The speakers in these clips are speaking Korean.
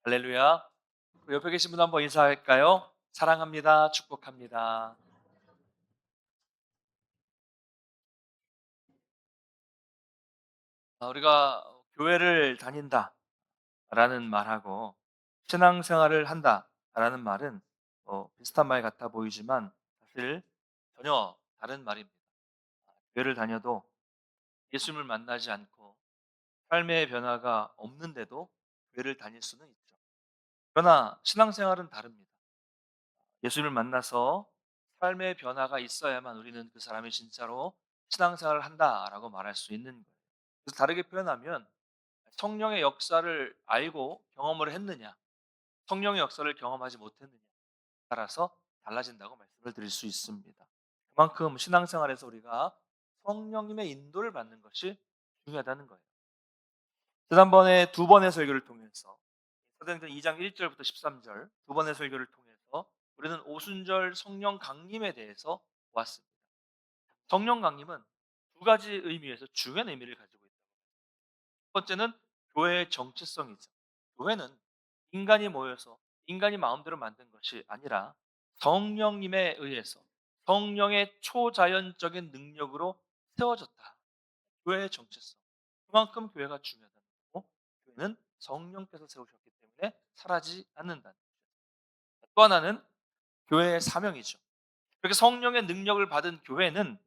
할렐루야. 우리 옆에 계신 분 한번 인사할까요? 사랑합니다. 축복합니다. 우리가 교회를 다닌다라는 말하고 신앙생활을 한다라는 말은 비슷한 말 같아 보이지만 사실 전혀 다른 말입니다. 교회를 다녀도 예수님을 만나지 않고 삶의 변화가 없는데도 교회를 다닐 수는 있죠. 그러나 신앙생활은 다릅니다. 예수님을 만나서 삶의 변화가 있어야만 우리는 그 사람이 진짜로 신앙생활을 한다라고 말할 수 있는 거예요. 그래서 다르게 표현하면 성령의 역사를 알고 경험을 했느냐, 성령의 역사를 경험하지 못했느냐 따라서 달라진다고 말씀을 드릴 수 있습니다. 그만큼 신앙생활에서 우리가 성령님의 인도를 받는 것이 중요하다는 거예요. 지난번에 두 번의 설교를 통해서 사도행전 2장 1절부터 13절 두 번의 설교를 통해서 우리는 오순절 성령 강림에 대해서 보았습니다. 성령 강림은 두 가지 의미에서 중요한 의미를 가지고 있다. 첫 번째는 교회의 정체성이죠. 교회는 인간이 모여서 인간이 마음대로 만든 것이 아니라 성령님에 의해서 성령의 초자연적인 능력으로 세워졌다. 교회의 정체성. 그만큼 교회가 중요하다는 거고 교회는 성령께서 세우셨기 때문에 사라지지 않는다는 거죠. 또 하나는 교회의 사명이죠. 그렇게 성령의 능력을 받은 교회는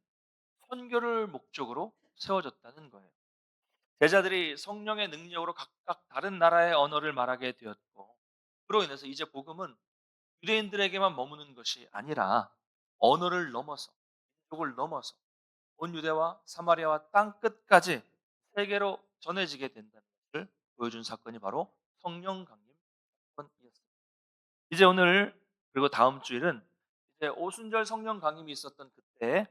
선교를 목적으로 세워졌다는 거예요. 제자들이 성령의 능력으로 각각 다른 나라의 언어를 말하게 되었고 그로 인해서 이제 복음은 유대인들에게만 머무는 것이 아니라 언어를 넘어서 민족을 넘어서 온 유대와 사마리아와 땅 끝까지 세계로 전해지게 된다는 것을 보여준 사건이 바로 성령 강림 사건이었습니다. 이제 오늘 그리고 다음 주일은 이제 오순절 성령 강림이 있었던 그때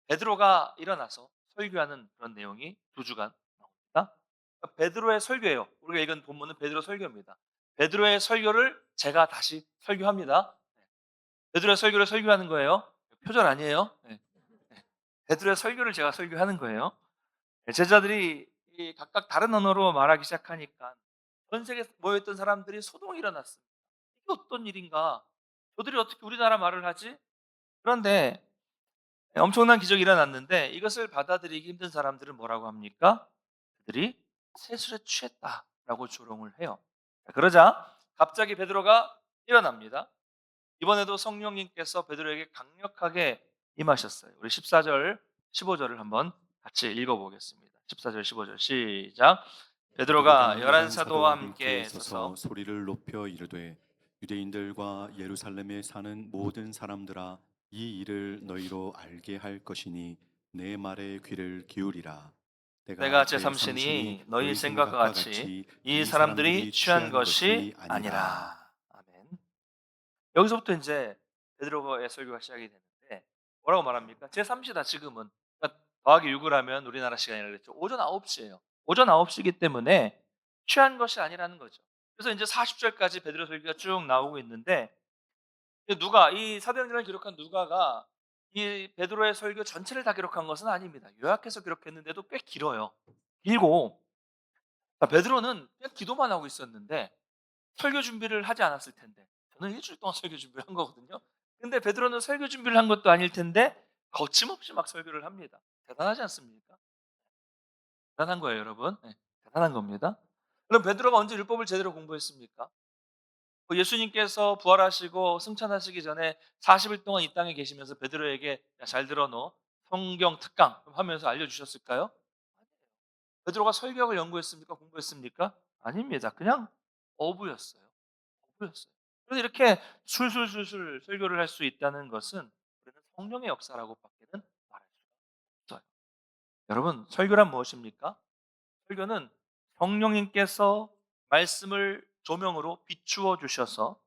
베드로가 일어나서 설교하는 그런 내용이 두 주간 나옵니다. 베드로의 설교예요. 우리가 읽은 본문은 베드로 설교입니다. 베드로의 설교를 제가 다시 설교합니다. 네. 베드로의 설교를 설교하는 거예요. 표절 아니에요. 네. 네. 베드로의 설교를 제가 설교하는 거예요. 네, 제자들이 이 각각 다른 언어로 말하기 시작하니까 전 세계에 모여있던 사람들이 소동이 일어났습니다. 이게 어떤 일인가? 저들이 어떻게 우리나라 말을 하지? 그런데 엄청난 기적이 일어났는데 이것을 받아들이기 힘든 사람들은 뭐라고 합니까? 그들이 세술에 취했다라고 조롱을 해요. 그러자 갑자기 베드로가 일어납니다. 이번에도 성령님께서 베드로에게 강력하게 임하셨어요. 우리 14절, 15절을 한번 같이 읽어보겠습니다. 14절, 15절 시작. 베드로가 베드로가 열한 열한 사도와 사도와 함께 함께 서서 서서 소리를 높여 이르되 유대인들과 예루살렘에 사는 모든 사람들아 이 일을 너희로 알게 할 것이니 내 말에 귀를 기울이라. 내가 내가 제3신이 제3신이 너희 너희 생각과 생각과 같이 같이 이 이 사람들이 사람들이 취한 취한 것이 것이 아니라. 아니라. 아멘. 여기서부터 이제 베드로의 설교가 시작이 되는데 뭐라고 말합니까? 제3시다 지금은. 그러니까 더하기 6을 하면 우리나라 시간이라고 그랬죠. 오전 9시예요. 오전 9시이기 때문에 취한 것이 아니라는 거죠. 그래서 이제 40절까지 베드로 설교가 쭉 나오고 있는데 누가 이 사도행전을 기록한 누가가 이 베드로의 설교 전체를 다 기록한 것은 아닙니다. 요약해서 기록했는데도 꽤 길어요. 길고 베드로는 그냥 기도만 하고 있었는데 설교 준비를 하지 않았을 텐데 저는 일주일 동안 설교 준비를 한 거거든요. 근데 베드로는 설교 준비를 한 것도 아닐 텐데 거침없이 막 설교를 합니다. 대단하지 않습니까? 대단한 거예요, 여러분. 네, 대단한 겁니다. 그럼 베드로가 언제 율법을 제대로 공부했습니까? 예수님께서 부활하시고 승천하시기 전에 40일 동안 이 땅에 계시면서 베드로에게 야, 잘 들어 너 성경 특강 하면서 알려주셨을까요? 베드로가 설교학을 연구했습니까? 공부했습니까? 아닙니다. 그냥 어부였어요. 어부였어요. 그래서 이렇게 술술술술 설교를 할 수 있다는 것은 우리는 성령의 역사라고밖에는 말할 수가 없어요. 여러분, 설교란 무엇입니까? 설교는 성령님께서 말씀을 조명으로 비추어 주셔서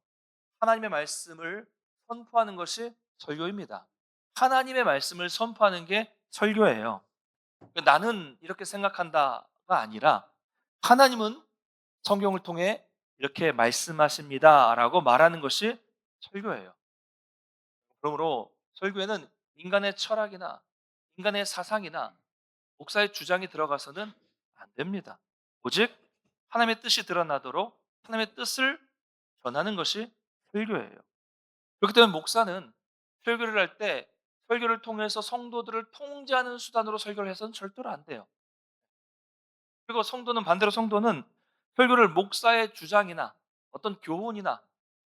하나님의 말씀을 선포하는 것이 설교입니다. 하나님의 말씀을 선포하는 게 설교예요. 나는 이렇게 생각한다가 아니라 하나님은 성경을 통해 이렇게 말씀하십니다라고 말하는 것이 설교예요. 그러므로 설교에는 인간의 철학이나 인간의 사상이나 목사의 주장이 들어가서는 안 됩니다. 오직 하나님의 뜻이 드러나도록 하나님의 뜻을 전하는 것이 설교예요. 그렇기 때문에 목사는 설교를 할 때 설교를 통해서 성도들을 통제하는 수단으로 설교를 해서는 절대로 안 돼요. 그리고 성도는 설교를 목사의 주장이나 어떤 교훈이나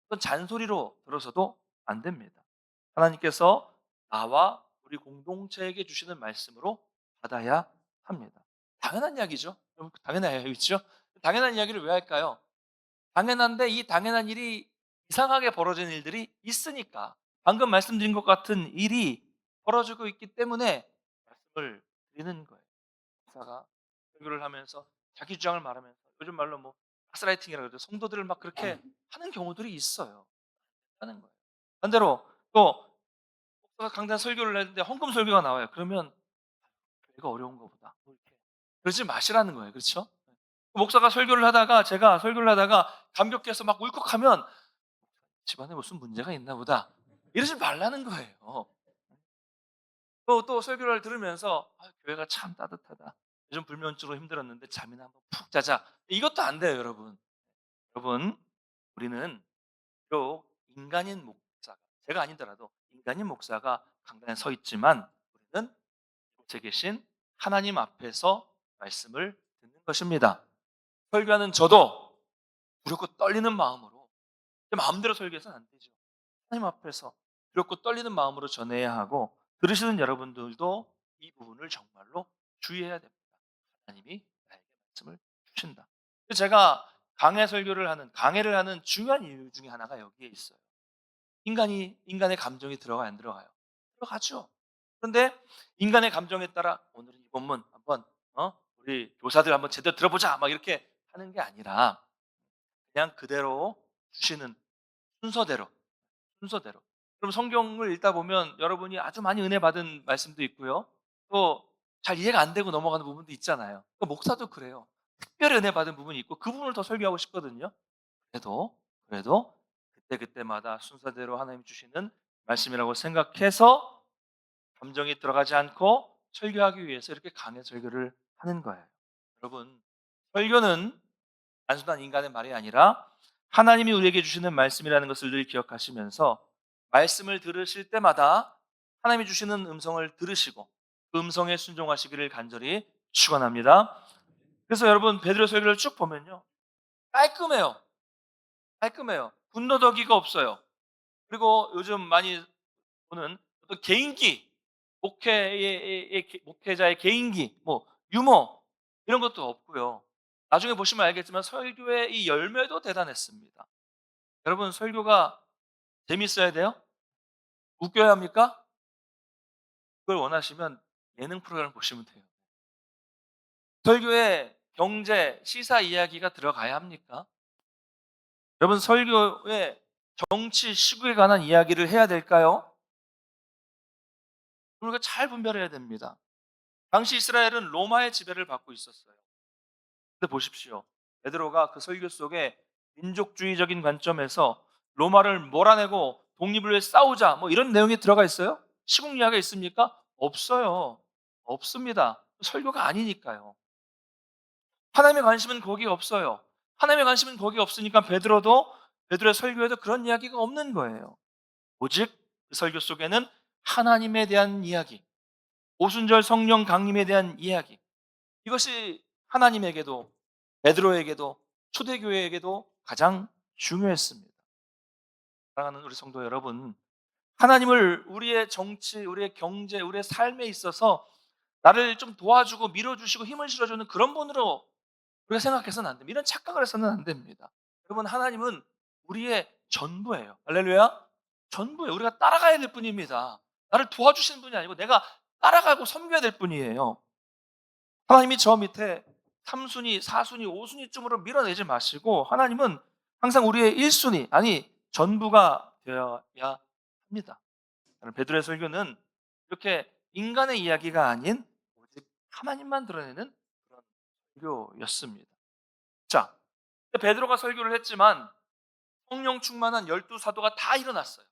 어떤 잔소리로 들어서도 안 됩니다. 하나님께서 나와 우리 공동체에게 주시는 말씀으로 받아야 합니다. 당연한 이야기죠. 여러분, 당연한 이야기죠. 당연한 이야기를 왜 할까요? 당연한데 이 당연한 일이 이상하게 벌어지는 일들이 있으니까, 방금 말씀드린 것 같은 일이 벌어지고 있기 때문에 말씀을 드리는 거예요. 목사가 설교를 하면서 자기 주장을 말하면서, 요즘 말로 뭐 가스라이팅이라고 그러죠. 성도들을 막 그렇게 하는 경우들이 있어요. 하는 거예요. 반대로 또 목사가 강단 설교를 했는데 헌금 설교가 나와요. 그러면 교회가 어려운가 보다, 뭐 이렇게 그러지 마시라는 거예요. 그렇죠? 목사가 설교를 하다가, 제가 설교를 하다가 감격해서 막 울컥하면 집안에 무슨 문제가 있나 보다, 이러지 말라는 거예요. 또 설교를 들으면서 교회가 참 따뜻하다, 요즘 불면증으로 힘들었는데 잠이나 한번 푹 자자, 이것도 안 돼요. 여러분, 우리는 비록 인간인 목사가, 제가 아니더라도 인간인 목사가 강단에 서 있지만 우리는 곳에 계신 하나님 앞에서 말씀을 듣는 것입니다. 설교하는 저도 두렵고 떨리는 마음으로, 제 마음대로 설교해서는 안 되죠. 하나님 앞에서 두렵고 떨리는 마음으로 전해야 하고, 들으시는 여러분들도 이 부분을 정말로 주의해야 됩니다. 하나님이 나에게 말씀을 주신다. 제가 강해를 하는 중요한 이유 중에 하나가 여기에 있어요. 인간의 감정이 들어가요, 안 들어가요? 들어가죠. 그런데 인간의 감정에 따라 오늘은 이 본문 한번 우리 교사들 한번 제대로 들어보자, 막 이렇게 하는 게 아니라 그냥 그대로 주시는 순서대로, 순서대로. 그럼 성경을 읽다 보면 여러분이 아주 많이 은혜 받은 말씀도 있고요. 또 잘 이해가 안 되고 넘어가는 부분도 있잖아요. 목사도 그래요. 특별히 은혜 받은 부분이 있고 그 부분을 더 설교하고 싶거든요. 그래도 그때그때마다 순서대로 하나님 주시는 말씀이라고 생각해서 감정이 들어가지 않고 설교하기 위해서 이렇게 강해 설교를 하는 거예요. 여러분, 설교는 단순한 인간의 말이 아니라 하나님이 우리에게 주시는 말씀이라는 것을 늘 기억하시면서 말씀을 들으실 때마다 하나님이 주시는 음성을 들으시고 그 음성에 순종하시기를 간절히 축원합니다. 그래서 여러분, 베드로 설교를 쭉 보면요, 깔끔해요. 깔끔해요. 군더더기가 없어요. 그리고 요즘 많이 보는 어떤 개인기, 목회자의 개인기, 뭐 유머, 이런 것도 없고요. 나중에 보시면 알겠지만 설교의 이 열매도 대단했습니다. 여러분, 설교가 재밌어야 돼요? 웃겨야 합니까? 그걸 원하시면 예능 프로그램을 보시면 돼요. 설교에 경제, 시사 이야기가 들어가야 합니까? 여러분, 설교에 정치, 시국에 관한 이야기를 해야 될까요? 우리가 잘 분별해야 됩니다. 당시 이스라엘은 로마의 지배를 받고 있었어요. 근데 보십시오. 베드로가 그 설교 속에 민족주의적인 관점에서 로마를 몰아내고 독립을 위해 싸우자, 뭐 이런 내용이 들어가 있어요? 시국 이야기가 있습니까? 없어요. 없습니다. 설교가 아니니까요. 하나님의 관심은 거기에 없어요. 하나님의 관심은 거기에 없으니까 베드로의 설교에도 그런 이야기가 없는 거예요. 오직 그 설교 속에는 하나님에 대한 이야기, 오순절 성령 강림에 대한 이야기, 이것이 하나님에게도 베드로에게도 초대교회에게도 가장 중요했습니다. 사랑하는 우리 성도 여러분, 하나님을 우리의 정치, 우리의 경제, 우리의 삶에 있어서 나를 좀 도와주고 밀어주시고 힘을 실어주는 그런 분으로 우리가 생각해서는 안 됩니다. 이런 착각을 해서는 안 됩니다. 여러분, 하나님은 우리의 전부예요. 할렐루야. 전부예요. 우리가 따라가야 될 뿐입니다. 나를 도와주시는 분이 아니고 내가 따라가고 섬겨야 될 뿐이에요. 하나님이 저 밑에 3순위, 4순위, 5순위쯤으로 밀어내지 마시고 하나님은 항상 우리의 1순위, 아니 전부가 되어야 합니다. 베드로의 설교는 이렇게 인간의 이야기가 아닌 오직 하나님만 드러내는 그런 설교였습니다. 자, 베드로가 설교를 했지만 성령 충만한 12사도가 다 일어났어요.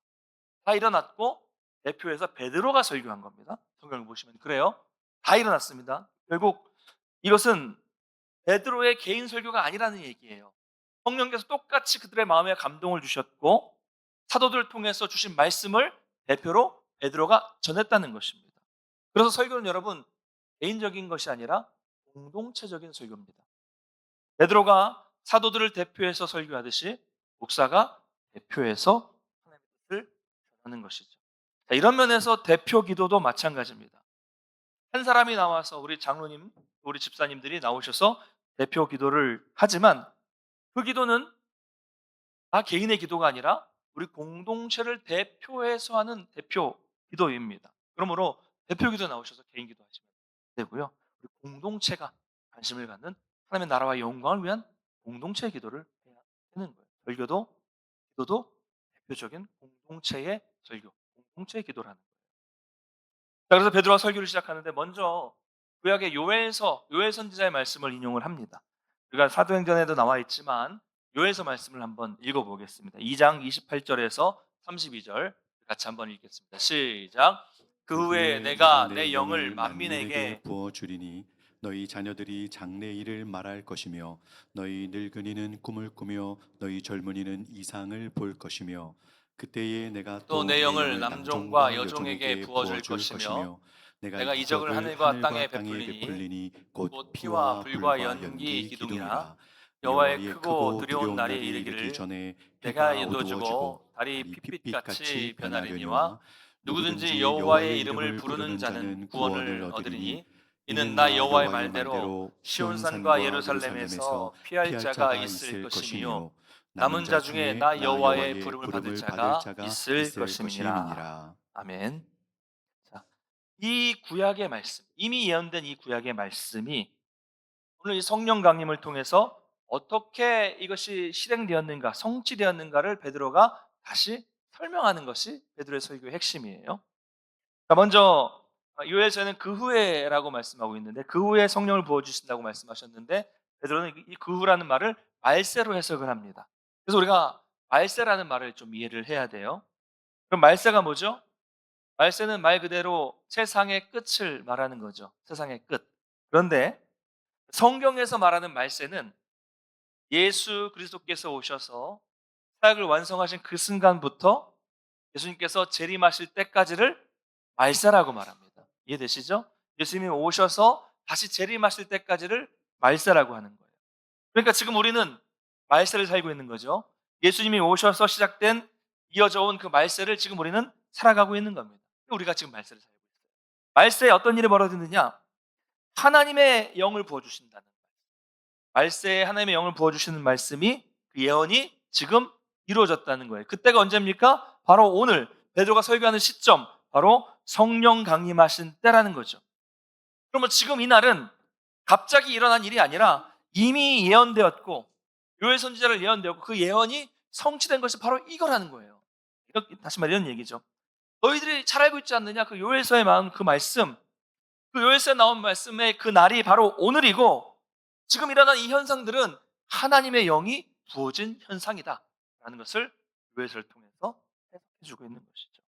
다 일어났고 대표해서 베드로가 설교한 겁니다. 성경을 보시면 그래요. 다 일어났습니다. 결국 이것은 베드로의 개인 설교가 아니라는 얘기예요. 성령께서 똑같이 그들의 마음에 감동을 주셨고 사도들을 통해서 주신 말씀을 대표로 베드로가 전했다는 것입니다. 그래서 설교는 여러분 개인적인 것이 아니라 공동체적인 설교입니다. 베드로가 사도들을 대표해서 설교하듯이 목사가 대표해서 하나님의 뜻을 전하는 것이죠. 자, 이런 면에서 대표 기도도 마찬가지입니다. 한 사람이 나와서 우리 장로님, 우리 집사님들이 나오셔서 대표 기도를 하지만 그 기도는 다 개인의 기도가 아니라 우리 공동체를 대표해서 하는 대표 기도입니다. 그러므로 대표 기도 나오셔서 개인 기도하시면 되고요. 우리 공동체가 관심을 갖는 하나님의 나라와 영광을 위한 공동체 기도를 해야 되는 거예요. 설교도 기도도 대표적인 공동체의 설교, 공동체의 기도라는 거예요. 자, 그래서 베드로가 설교를 시작하는데 먼저 구약의 요엘 선지자의 말씀을 인용을 합니다. 우리가 사도행전에도 나와 있지만 요엘서 말씀을 한번 읽어보겠습니다. 2장 28절에서 32절 같이 한번 읽겠습니다. 시작. 그 후에 내가 내 영을 만민에게 부어 주리니 너희 자녀들이 장래 일을 말할 것이며 너희 늙은이는 꿈을 꾸며 너희 젊은이는 이상을 볼 것이며 그때에 내가 또 또 내 내 영을 영을 남종과 남종과 여종에게 여종에게 부어줄 부어줄 것이며 것이며 내가 이적을 이적을 하늘과 땅에 하늘과 땅에 베풀리니 베풀리니 곧 곧 피와 피와 불과 불과 연기 연기 기둥이라 기둥이라 여호와의 여호와의 크고 크고 두려운 두려운 날이 날이 이르기 이르기를 전에 내가 해가 이루어지고 어두워지고 달이 달이 핏빛같이 핏빛같이 변하리니와 변하려니와 누구든지 누구든지 여호와의 여호와의 이름을 이름을 부르는 부르는 자는 자는 구원을 구원을 얻으리니 얻으리니 이는 이는 나 나 여호와의 여호와의 말대로 말대로 시온산과 시온산과 예루살렘에서 예루살렘에서 피할 피할 자가 자가 있을 있을 것이며 것이며 남은 남은 자 자 중에 중에 나 나 여호와의 여호와의 부름을 받을 부름을 받을 자가 자가 있을 있을 것임이니라. 것임이니라. 아멘. 자, 이 구약의 말씀, 이미 예언된 이 구약의 말씀이 오늘 이 성령 강림을 통해서 어떻게 이것이 실행되었는가, 성취되었는가를 베드로가 다시 설명하는 것이 베드로의 설교의 핵심이에요. 자, 먼저 요엘서에는 그 후에라고 말씀하고 있는데 그 후에 성령을 부어 주신다고 말씀하셨는데 베드로는 이 그 후라는 말을 말세로 해석을 합니다. 그래서 우리가 말세라는 말을 좀 이해를 해야 돼요. 그럼 말세가 뭐죠? 말세는 말 그대로 세상의 끝을 말하는 거죠. 세상의 끝. 그런데 성경에서 말하는 말세는 예수 그리스도께서 오셔서 사역을 완성하신 그 순간부터 예수님께서 재림하실 때까지를 말세라고 말합니다. 이해되시죠? 예수님이 오셔서 다시 재림하실 때까지를 말세라고 하는 거예요. 그러니까 지금 우리는 말세를 살고 있는 거죠. 예수님이 오셔서 시작된 이어져 온 그 말세를 지금 우리는 살아가고 있는 겁니다. 우리가 지금 말세를 살고 있어요. 말세에 어떤 일이 벌어지느냐? 하나님의 영을 부어주신다는 거예요. 말세에 하나님의 영을 부어주시는 말씀이 그 예언이 지금 이루어졌다는 거예요. 그때가 언제입니까? 바로 오늘 베드로가 설교하는 시점, 바로 성령 강림하신 때라는 거죠. 그러면 지금 이 날은 갑자기 일어난 일이 아니라 이미 예언되었고 요엘 선지자를 예언되었고 그 예언이 성취된 것이 바로 이거라는 거예요. 다시 말해 이런 얘기죠. 너희들이 잘 알고 있지 않느냐? 그 요엘서에 나온 그 말씀, 그 요엘서에 나온 말씀의 그 날이 바로 오늘이고 지금 일어난 이 현상들은 하나님의 영이 부어진 현상이다라는 것을 요엘서를 통해서 해석해주고 있는 것이죠.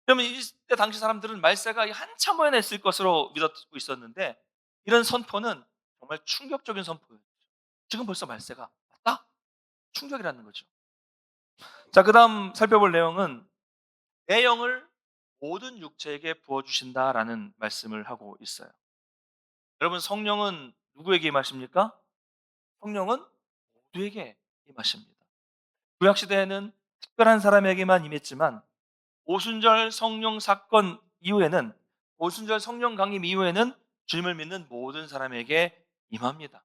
그러면 이때 당시 사람들은 말세가 한참 후에 있을 것으로 믿었고 있었는데 이런 선포는 정말 충격적인 선포였죠. 지금 벌써 말세가 왔다? 충격이라는 거죠. 자, 그 다음 살펴볼 내용은 내 영을 모든 육체에게 부어주신다라는 말씀을 하고 있어요. 여러분 성령은 누구에게 임하십니까? 성령은 모두에게 임하십니다. 구약시대에는 특별한 사람에게만 임했지만 오순절 성령 사건 이후에는 오순절 성령 강림 이후에는 주님을 믿는 모든 사람에게 임합니다.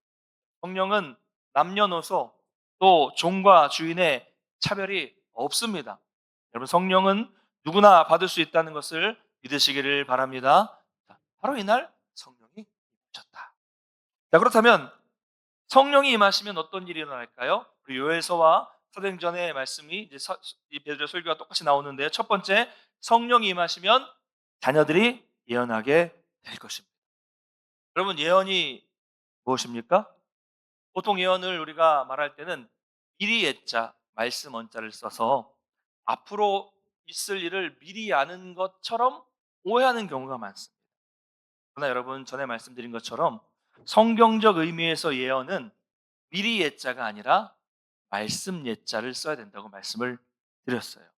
성령은 남녀노소 또 종과 주인의 차별이 없습니다. 여러분 성령은 누구나 받을 수 있다는 것을 믿으시기를 바랍니다. 바로 이날 성령이 임하셨다. 자, 그렇다면 성령이 임하시면 어떤 일이 일어날까요? 우리 요엘서와 사도행전의 말씀이 이제 이 베드로의 설교가 똑같이 나오는데요. 첫 번째, 성령이 임하시면 자녀들이 예언하게 될 것입니다. 여러분 예언이 무엇입니까? 보통 예언을 우리가 말할 때는 미리 예자, 말씀 원자를 써서 앞으로 있을 일을 미리 아는 것처럼 오해하는 경우가 많습니다. 그러나 여러분 전에 말씀드린 것처럼 성경적 의미에서 예언은 미리 예자가 아니라 말씀 예자를 써야 된다고 말씀을 드렸어요.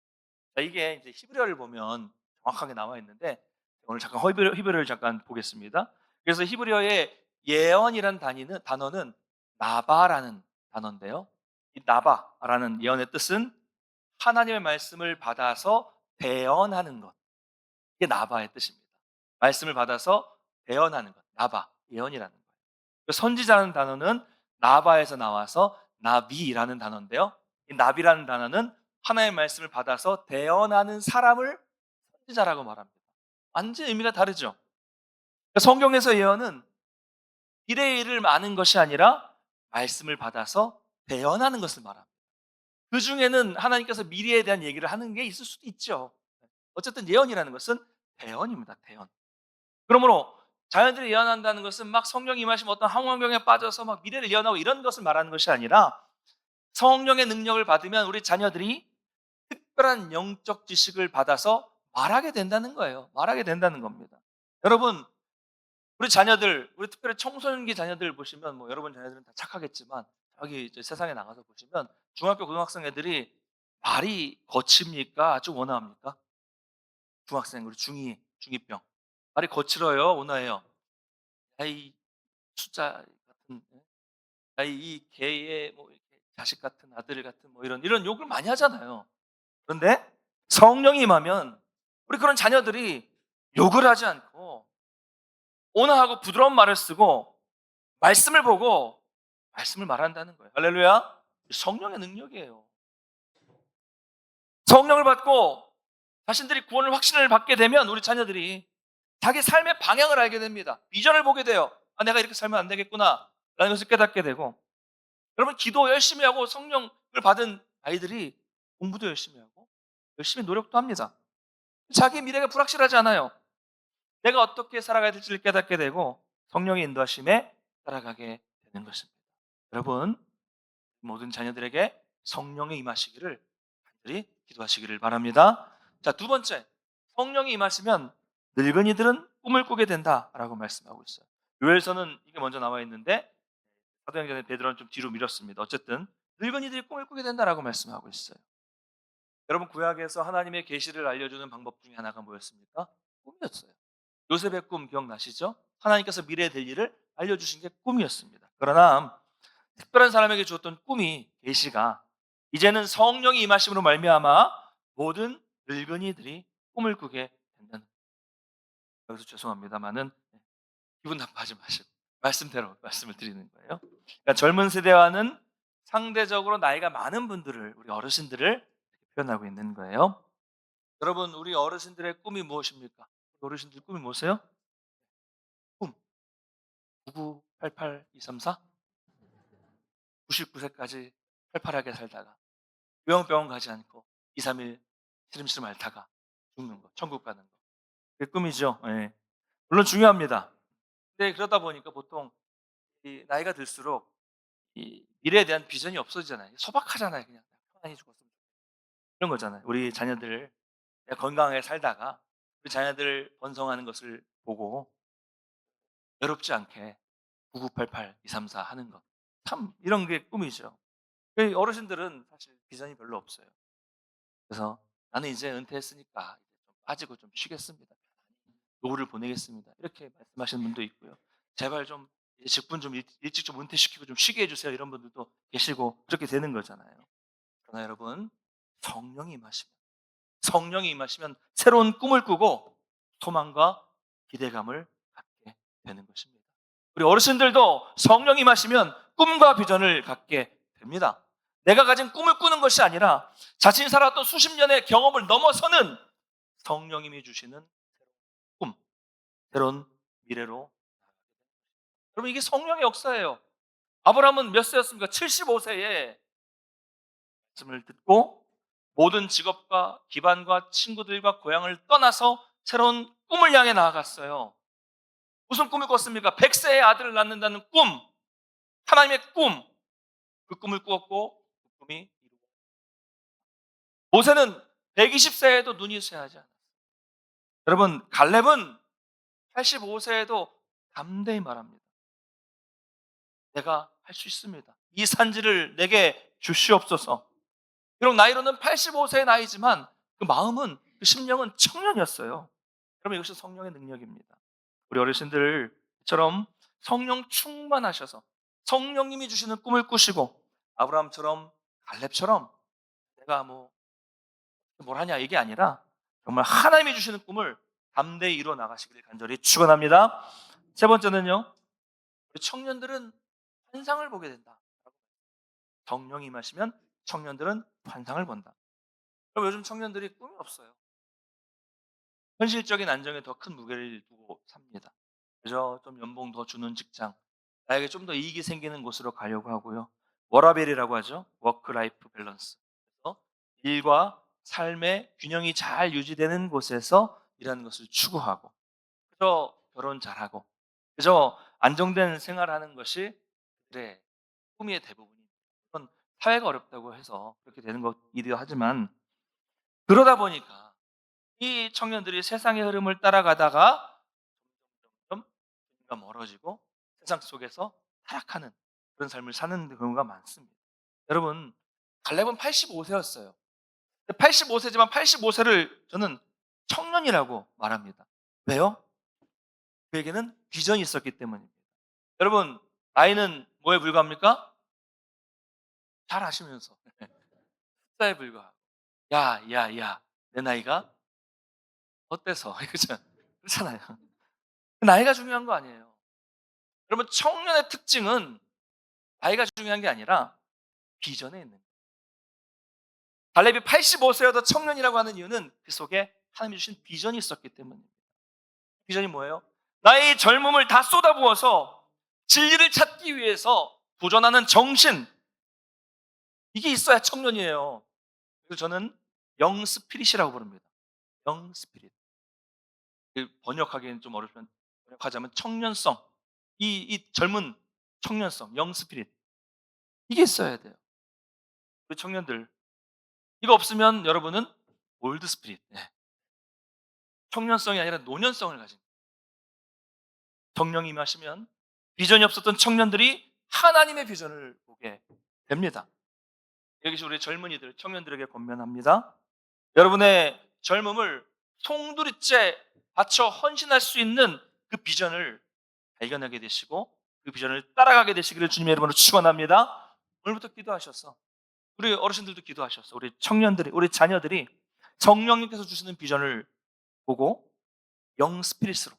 자, 이게 이제 히브리어를 보면 정확하게 나와 있는데 오늘 잠깐 히브리어를 잠깐 보겠습니다. 그래서 히브리어의 예언이란 단어는 나바라는 단어인데요. 이 나바라는 예언의 뜻은 하나님의 말씀을 받아서 대언하는 것. 이게 나바의 뜻입니다. 말씀을 받아서 대언하는 것. 나바, 예언이라는 거예요. 그 선지자라는 단어는 나바에서 나와서 나비라는 단어인데요. 이 나비라는 단어는 하나님의 말씀을 받아서 대언하는 사람을 선지자라고 말합니다. 완전 의미가 다르죠. 그러니까 성경에서 예언은 미래의 일을 아는 것이 아니라 말씀을 받아서 대언하는 것을 말합니다. 그 중에는 하나님께서 미래에 대한 얘기를 하는 게 있을 수도 있죠. 어쨌든 예언이라는 것은 대언입니다. 대언. 그러므로 자연들이 예언한다는 것은 막 성령이 임하시면 어떤 환경에 빠져서 막 미래를 예언하고 이런 것을 말하는 것이 아니라 성령의 능력을 받으면 우리 자녀들이 특별한 영적 지식을 받아서 말하게 된다는 거예요. 말하게 된다는 겁니다. 여러분, 우리 자녀들, 우리 특별히 청소년기 자녀들 보시면 뭐 여러분 자녀들은 다 착하겠지만 여기 이제 세상에 나가서 보시면 중학교, 고등학생 애들이 말이 거칩니까? 아주 원화합니까? 중학생, 우리 중2병. 말이 거칠어요? 온화해요? 야이 숫자 같은, 야이 이 개의 뭐 이렇게 자식 같은 아들 같은 뭐 이런 욕을 많이 하잖아요. 그런데 성령이 임하면 우리 그런 자녀들이 욕을 하지 않고 온화하고 부드러운 말을 쓰고 말씀을 보고 말씀을 말한다는 거예요. 할렐루야. 성령의 능력이에요. 성령을 받고 자신들이 구원을 확신을 받게 되면 우리 자녀들이 자기 삶의 방향을 알게 됩니다. 비전을 보게 돼요. 아, 내가 이렇게 살면 안 되겠구나 라는 것을 깨닫게 되고, 여러분 기도 열심히 하고 성령을 받은 아이들이 공부도 열심히 하고 열심히 노력도 합니다. 자기 미래가 불확실하지 않아요. 내가 어떻게 살아가야 될지를 깨닫게 되고 성령의 인도하심에 따라가게 되는 것입니다. 여러분, 모든 자녀들에게 성령이 임하시기를 간절히 기도하시기를 바랍니다. 자, 두 번째, 성령이 임하시면 늙은이들은 꿈을 꾸게 된다라고 말씀하고 있어요. 요엘서는 이게 먼저 나와 있는데 사도행전의 베드로는 좀 뒤로 밀었습니다. 어쨌든 늙은이들이 꿈을 꾸게 된다라고 말씀하고 있어요. 여러분, 구약에서 하나님의 계시를 알려주는 방법 중에 하나가 뭐였습니까? 꿈이었어요. 요셉의 꿈 기억나시죠? 하나님께서 미래에 될 일을 알려주신 게 꿈이었습니다. 그러나 특별한 사람에게 주었던 꿈이 계시가 이제는 성령이 임하심으로 말미암아 모든 늙은이들이 꿈을 꾸게 된다는 거예요. 여기서 죄송합니다만은 기분 나빠하지 마시고 말씀대로 말씀을 드리는 거예요. 그러니까 젊은 세대와는 상대적으로 나이가 많은 분들을, 우리 어르신들을 표현하고 있는 거예요. 여러분, 우리 어르신들의 꿈이 무엇입니까? 어르신들 꿈이 뭐세요? 꿈 9988234 99세까지 팔팔하게 살다가 요양병원 가지 않고 2, 3일 시름시름 앓다가 죽는 거, 천국 가는 거. 그게 꿈이죠. 예. 물론 중요합니다. 근데 그러다 보니까 보통 이 나이가 들수록 이 미래에 대한 비전이 없어지잖아요. 소박하잖아요. 그냥 편안히 죽었으면 좋겠다. 이런 거잖아요. 우리 자녀들 건강하게 살다가 우리 자녀들 번성하는 것을 보고 외롭지 않게 9988, 234 하는 것. 참 이런 게 꿈이죠. 그 어르신들은 사실 비전이 별로 없어요. 그래서 나는 이제 은퇴했으니까 이제 좀 빠지고 좀 쉬겠습니다. 노후를 보내겠습니다. 이렇게 말씀하시는 분도 있고요. 제발 좀 이제 직분 좀 일찍 좀 은퇴시키고 좀 쉬게 해주세요. 이런 분들도 계시고 그렇게 되는 거잖아요. 그러나 여러분, 성령이 임하시면 성령이 임하시면 새로운 꿈을 꾸고 소망과 기대감을 갖게 되는 것입니다. 우리 어르신들도 성령이 임하시면 꿈과 비전을 갖게 됩니다. 내가 가진 꿈을 꾸는 것이 아니라 자신이 살았던 수십 년의 경험을 넘어서는 성령님이 주시는 꿈, 새로운 미래로. 여러분, 이게 성령의 역사예요. 아브라함은 몇 세였습니까? 75세에 말씀을 듣고 모든 직업과 기반과 친구들과 고향을 떠나서 새로운 꿈을 향해 나아갔어요. 무슨 꿈을 꿨습니까? 100세의 아들을 낳는다는 꿈, 하나님의 꿈. 그 꿈을 꾸었고 그 꿈이 이루어졌어요. 모세는 120세에도 눈이 쇠하지 않았어요. 여러분, 갈렙은 85세에도 담대히 말합니다. 내가 할 수 있습니다. 이 산지를 내게 주시옵소서. 비록 나이로는 85세의 나이지만 그 마음은, 그 심령은 청년이었어요. 여러분, 이것이 성령의 능력입니다. 우리 어르신들처럼 성령 충만하셔서 성령님이 주시는 꿈을 꾸시고, 아브라함처럼, 갈렙처럼 내가 뭘 하냐 이게 아니라 정말 하나님이 주시는 꿈을 담대히 이루어 나가시기를 간절히 축원합니다. 세 번째는요, 우리 청년들은 환상을 보게 된다. 성령이 임하시면 청년들은 환상을 본다. 그럼 요즘 청년들이 꿈이 없어요. 현실적인 안정에 더 큰 무게를 두고 삽니다. 그래서 좀 연봉 더 주는 직장, 나에게 좀 더 이익이 생기는 곳으로 가려고 하고요. 워라밸이라고 하죠. 워크 라이프 밸런스. 그래서 일과 삶의 균형이 잘 유지되는 곳에서 일하는 것을 추구하고, 그래서 결혼 잘하고, 그래서 안정된 생활하는 것이 그들의 꿈의 대부분입니다. 그건 사회가 어렵다고 해서 그렇게 되는 것이기도 하지만, 그러다 보니까 이 청년들이 세상의 흐름을 따라가다가 점점 멀어지고 세상 속에서 타락하는 그런 삶을 사는 경우가 많습니다. 여러분, 갈렙은 85세였어요. 85세지만 85세를 저는 청년이라고 말합니다. 왜요? 그에게는 비전이 있었기 때문입니다. 여러분, 나이는 뭐에 불과합니까? 잘 아시면서 숫자에 불과하고, 야, 내 나이가 어때서? 그렇잖아요. 나이가 중요한 거 아니에요. 여러분, 청년의 특징은 나이가 중요한 게 아니라 비전에 있는 거예요. 갈렙이 85세여도 청년이라고 하는 이유는 그 속에 하나님이 주신 비전이 있었기 때문입니다. 비전이 뭐예요? 나의 젊음을 다 쏟아부어서 진리를 찾기 위해서 도전하는 정신, 이게 있어야 청년이에요. 그래서 저는 영 스피릿이라고 부릅니다. 영 스피릿. 번역하기는 좀 어렵지만, 번역하자면 청년성, 이 젊은 청년성, 영 스피릿, 이게 있어야 돼요. 우리 청년들, 이거 없으면 여러분은 올드 스피릿, 청년성이 아니라 노년성을 가진, 성령이 임하시면 비전이 없었던 청년들이 하나님의 비전을 보게 됩니다. 여기서 우리 젊은이들, 청년들에게 권면합니다. 여러분의 젊음을 송두리째 바쳐 헌신할 수 있는 그 비전을 발견하게 되시고 그 비전을 따라가게 되시기를 주님의 이름으로 축원합니다. 오늘부터 기도하셔서, 우리 어르신들도 기도하셔서, 우리 청년들이, 우리 자녀들이 성령님께서 주시는 비전을 보고 영 스피릿으로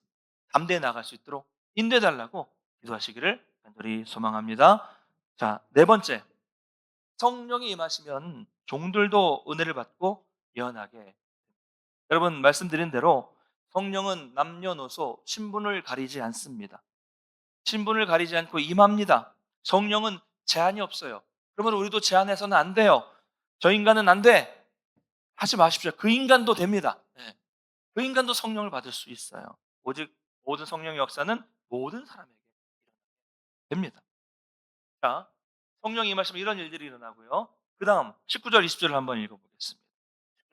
담대히 나갈 수 있도록 인도해달라고 기도하시기를 간절히 소망합니다. 자, 네 번째, 성령이 임하시면 종들도 은혜를 받고 예언하게. 여러분, 말씀드린 대로 성령은 남녀노소 신분을 가리지 않습니다. 신분을 가리지 않고 임합니다. 성령은 제한이 없어요. 그러면 우리도 제한해서는 안 돼요. 저 인간은 안 돼, 하지 마십시오. 그 인간도 됩니다. 그 인간도 성령을 받을 수 있어요. 오직 모든 성령의 역사는 모든 사람에게 됩니다. 자, 성령이 임하시면 이런 일들이 일어나고요. 그 다음 19절 20절을 한번 읽어보겠습니다.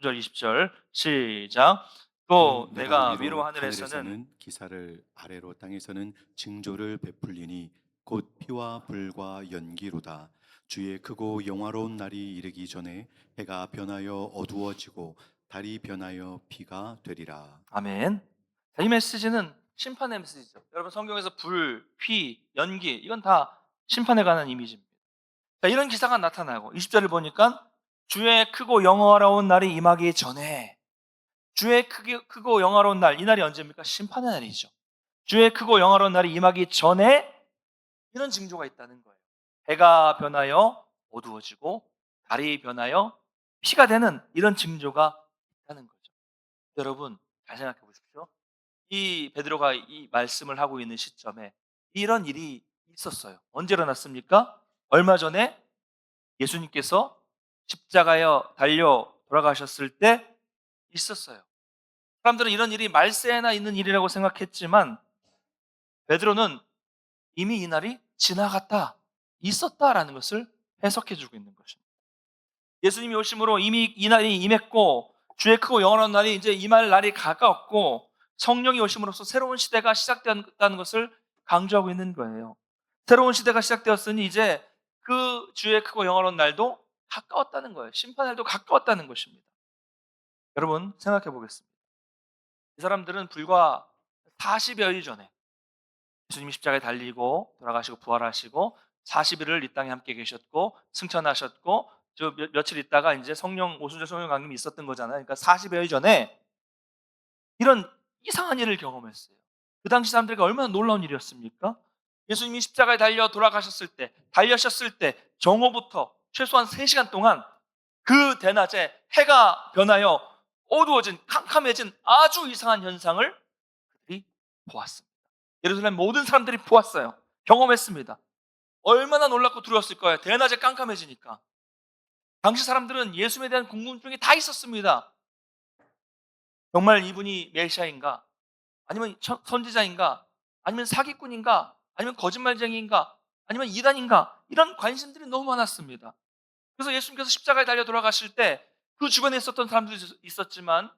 19절 20절 시작. 또 내가 위로 하늘에서는 기사를, 아래로 땅에서는 징조를 베풀리니 곧 피와 불과 연기로다. 주의 크고 영화로운 날이 이르기 전에 해가 변하여 어두워지고 달이 변하여 피가 되리라. 아멘. 자, 이 메시지는 심판의 메시지죠. 여러분, 성경에서 불, 피, 연기, 이건 다 심판에 관한 이미지입니다. 자, 이런 기사가 나타나고 20절을 보니까 주의 크고 영화로운 날이 임하기 전에, 주의 크고 영화로운 날, 이 날이 언제입니까? 심판의 날이죠. 주의 크고 영화로운 날이 임하기 전에 이런 징조가 있다는 거예요. 해가 변하여 어두워지고 달이 변하여 피가 되는 이런 징조가 있다는 거죠. 여러분, 잘 생각해 보십시오. 이 베드로가 이 말씀을 하고 있는 시점에 이런 일이 있었어요. 언제 일어났습니까? 얼마 전에 예수님께서 십자가에 달려 돌아가셨을 때 있었어요. 사람들은 이런 일이 말세에나 있는 일이라고 생각했지만 베드로는 이미 이 날이 지나갔다, 있었다라는 것을 해석해 주고 있는 것입니다. 예수님이 오심으로 이미 이 날이 임했고 주의 크고 영원한 날이 이제 임할 날이 가까웠고 성령이 오심으로써 새로운 시대가 시작되었다는 것을 강조하고 있는 거예요. 새로운 시대가 시작되었으니 이제 그 주의 크고 영화로운 날도 가까웠다는 거예요. 심판의 날도 가까웠다는 것입니다. 여러분 생각해 보겠습니다. 이 사람들은 불과 40여일 전에 예수님이 십자가에 달리고 돌아가시고 부활하시고 40일을 이 땅에 함께 계셨고 승천하셨고 며칠 있다가 이제 성령 오순절 성령 강림이 있었던 거잖아요. 그러니까 40여일 전에 이런 이상한 일을 경험했어요. 그 당시 사람들에게 얼마나 놀라운 일이었습니까? 예수님이 십자가에 달려 돌아가셨을 때, 달려셨을 때 정오부터 최소한 3시간 동안 그 대낮에 해가 변하여 어두워진 캄캄해진 아주 이상한 현상을 그들이 보았습니다. 예루살렘 모든 사람들이 보았어요. 경험했습니다. 얼마나 놀랍고 두려웠을 거예요. 대낮에 깜깜해지니까. 당시 사람들은 예수님에 대한 궁금증이 다 있었습니다. 정말 이분이 메시아인가? 아니면 선지자인가? 아니면 사기꾼인가? 아니면 거짓말쟁이인가? 아니면 이단인가? 이런 관심들이 너무 많았습니다. 그래서 예수님께서 십자가에 달려 돌아가실 때 그 주변에 있었던 사람들도 있었지만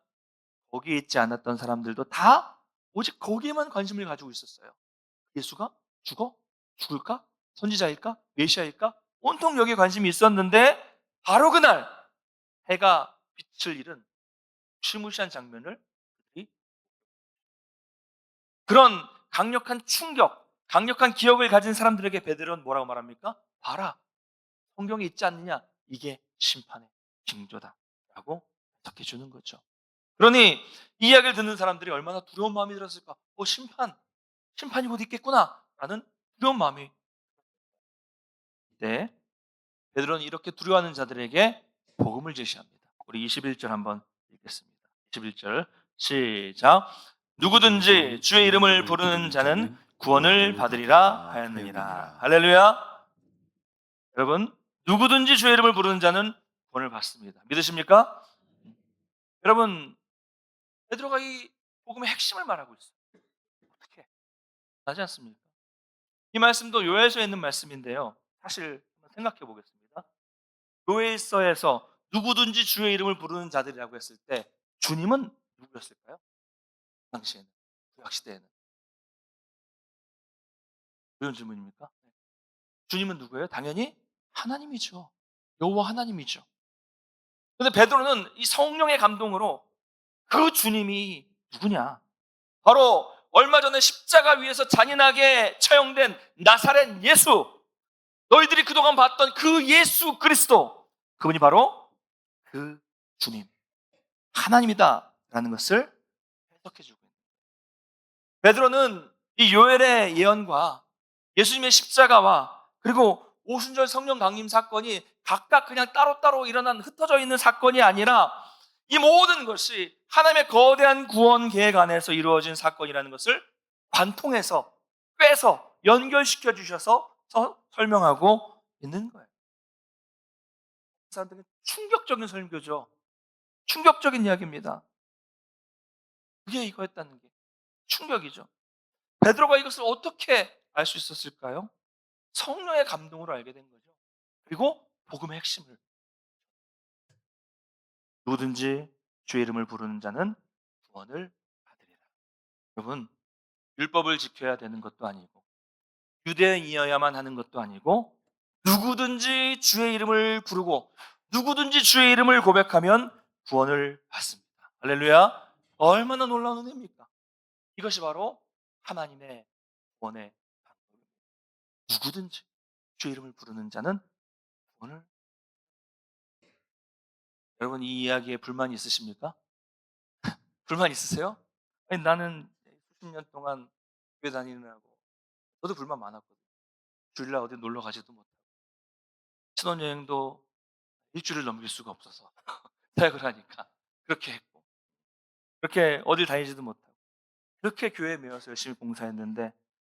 거기에 있지 않았던 사람들도 다 오직 거기에만 관심을 가지고 있었어요. 예수가 죽어? 죽을까? 선지자일까? 메시아일까? 온통 여기에 관심이 있었는데 바로 그날 해가 빛을 잃은 무시무시한 장면을 그들이 그런 강력한 충격, 강력한 기억을 가진 사람들에게 베드로는 뭐라고 말합니까? 봐라, 성경에 있지 않느냐? 이게 심판의 징조다라고 해석해 주는 거죠. 그러니 이 이야기를 듣는 사람들이 얼마나 두려운 마음이 들었을까? 심판이 곧 있겠구나라는 두려운 마음이 때 베드로는 이렇게 두려워하는 자들에게 복음을 제시합니다. 우리 21절 한번 읽겠습니다. 21절 시작. 누구든지 주의 이름을 부르는 자는 구원을 받으리라 하였느니라. 할렐루야. 여러분, 누구든지 주의 이름을 부르는 자는 구원을 받습니다. 믿으십니까? 여러분, 베드로가 이 복음의 핵심을 말하고 있어요. 어떻게? 하지 않습니까? 이 말씀도 요엘서에 있는 말씀인데요. 사실 생각해 보겠습니다. 요엘서에서 누구든지 주의 이름을 부르는 자들이라고 했을 때 주님은 누구였을까요? 그 당시에는, 구약 시대에는. 어려운 질문입니까? 주님은 누구예요? 당연히 하나님이죠. 여호와 하나님이죠. 그런데 베드로는 이 성령의 감동으로 그 주님이 누구냐? 바로 얼마 전에 십자가 위에서 잔인하게 처형된 나사렛 예수, 너희들이 그동안 봤던 그 예수 그리스도, 그분이 바로 그 주님, 하나님이다라는 것을 해석해 주고 있는 거예요. 베드로는 이 요엘의 예언과 예수님의 십자가와 그리고 오순절 성령 강림 사건이 각각 그냥 따로따로 일어난 흩어져 있는 사건이 아니라 이 모든 것이 하나님의 거대한 구원 계획 안에서 이루어진 사건이라는 것을 관통해서 꿰서 연결시켜 주셔서 설명하고 있는 거예요. 사람들은 충격적인 설교죠. 충격적인 이야기입니다. 그게 이거였다는 게 충격이죠. 베드로가 이것을 어떻게 알 수 있었을까요? 성령의 감동으로 알게 된 거죠. 그리고 복음의 핵심을 누구든지 주의 이름을 부르는 자는 구원을 받으리라. 여러분, 율법을 지켜야 되는 것도 아니고 유대인이어야만 하는 것도 아니고 누구든지 주의 이름을 부르고 누구든지 주의 이름을 고백하면 구원을 받습니다. 할렐루야. 얼마나 놀라운 은혜입니까? 이것이 바로 하나님의 구원의 방법입니다. 누구든지 주의 이름을 부르는 자는 구원을. 여러분, 이 이야기에 불만이 있으십니까? 불만 있으세요? 아니, 나는 수십 년 동안 교회 다니느라고 저도 불만 많았거든요. 주일날 어디 놀러 가지도 못하고 신혼여행도 일주일을 넘길 수가 없어서 사역을 하니까 그렇게 했고 그렇게 어딜 다니지도 못하고 그렇게 교회에 매여서 열심히 봉사했는데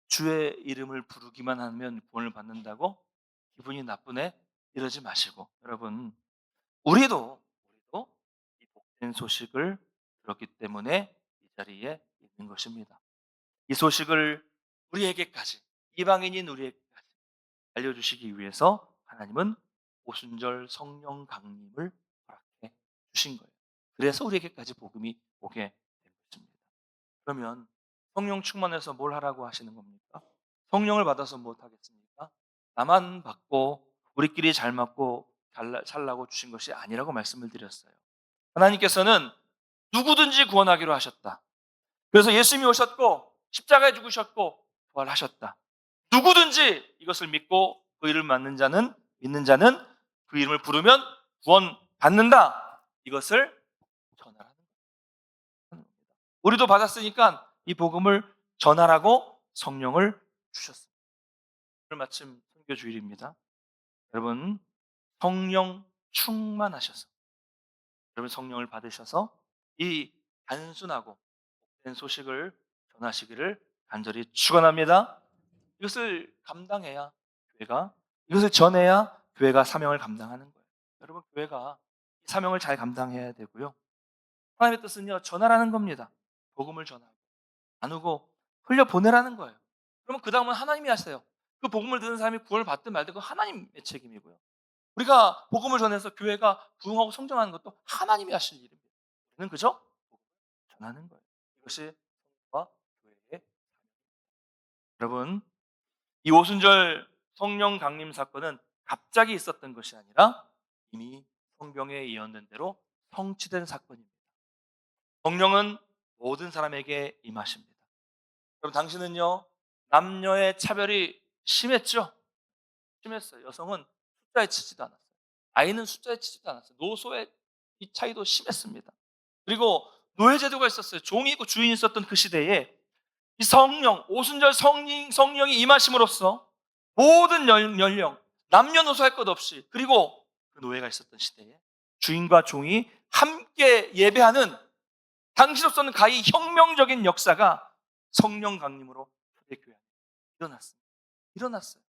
주의 이름을 부르기만 하면 구원을 받는다고 기분이 나쁘네? 이러지 마시고 여러분, 우리도 이 복된 소식을 들었기 때문에 이 자리에 있는 것입니다. 이 소식을 우리에게까지, 이방인인 우리에게까지 알려주시기 위해서 하나님은 오순절 성령 강림을 허락해 주신 거예요. 그래서 우리에게까지 복음이 오게 된 것입니다. 그러면 성령 충만해서 뭘 하라고 하시는 겁니까? 성령을 받아서 무엇 하겠습니까? 나만 받고 우리끼리 잘 맞고 살라고 주신 것이 아니라고 말씀을 드렸어요. 하나님께서는 누구든지 구원하기로 하셨다. 그래서 예수님이 오셨고 십자가에 죽으셨고 부활하셨다. 누구든지 이것을 믿고 그 이름을 믿는 자는 그 이름을 부르면 구원받는다. 이것을 전하라는 겁니다. 우리도 받았으니까 이 복음을 전하라고 성령을 주셨습니다. 오늘 마침 선교 주일입니다. 여러분 성령 충만하셔서 여러분 성령을 받으셔서 이 단순하고 된 소식을 전하시기를 간절히 축원합니다. 이것을 감당해야 교회가 이것을 전해야 교회가 사명을 감당하는 거예요. 여러분 교회가 이 사명을 잘 감당해야 되고요. 하나님의 뜻은요 전하라는 겁니다. 복음을 전하고 나누고 흘려 보내라는 거예요. 그러면 그 다음은 하나님이 하세요. 그 복음을 듣는 사람이 구원을 받든 말든 그 하나님의 책임이고요. 우리가 복음을 전해서 교회가 부흥하고 성장하는 것도 하나님이 하실 일입니다. 우리는 그저 전하는 거예요. 이것이 성도와 교회의 여러분 이 오순절 성령 강림 사건은 갑자기 있었던 것이 아니라 이미 성경에 예언된 대로 성취된 사건입니다. 성령은 모든 사람에게 임하십니다. 그럼 당신은요 남녀의 차별이 심했죠? 심했어요. 여성은 숫자에 치지도 않았어요. 아이는 숫자에 치지도 않았어요. 노소의 이 차이도 심했습니다. 그리고 노예제도가 있었어요. 종이 있고 주인이 있었던 그 시대에 이 성령, 오순절 성령이 임하심으로써 모든 연령, 남녀노소 할 것 없이 그리고 그 노예가 있었던 시대에 주인과 종이 함께 예배하는 당시로서는 가히 혁명적인 역사가 성령 강림으로 초대교회 안에 일어났어요.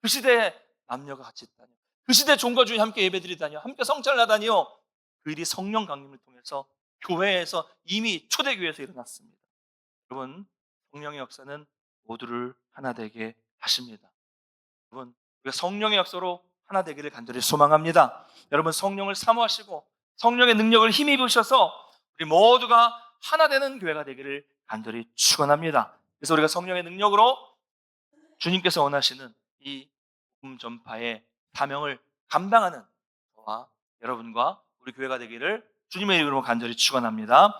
그 시대에 남녀가 같이 있다니, 그 시대에 종과 주인이 함께 예배드리다니요, 함께 성찬을 하다니요, 그 일이 성령 강림을 통해서 교회에서 이미 초대교회에서 일어났습니다. 여러분 성령의 역사는 모두를 하나 되게 하십니다. 여러분 우리가 성령의 역사로 하나 되기를 간절히 소망합니다. 여러분 성령을 사모하시고 성령의 능력을 힘입으셔서 우리 모두가 하나 되는 교회가 되기를 간절히 축원합니다. 그래서 우리가 성령의 능력으로 주님께서 원하시는 이 복음 전파의 사명을 감당하는 저와 여러분과 우리 교회가 되기를 주님의 이름으로 간절히 축원합니다.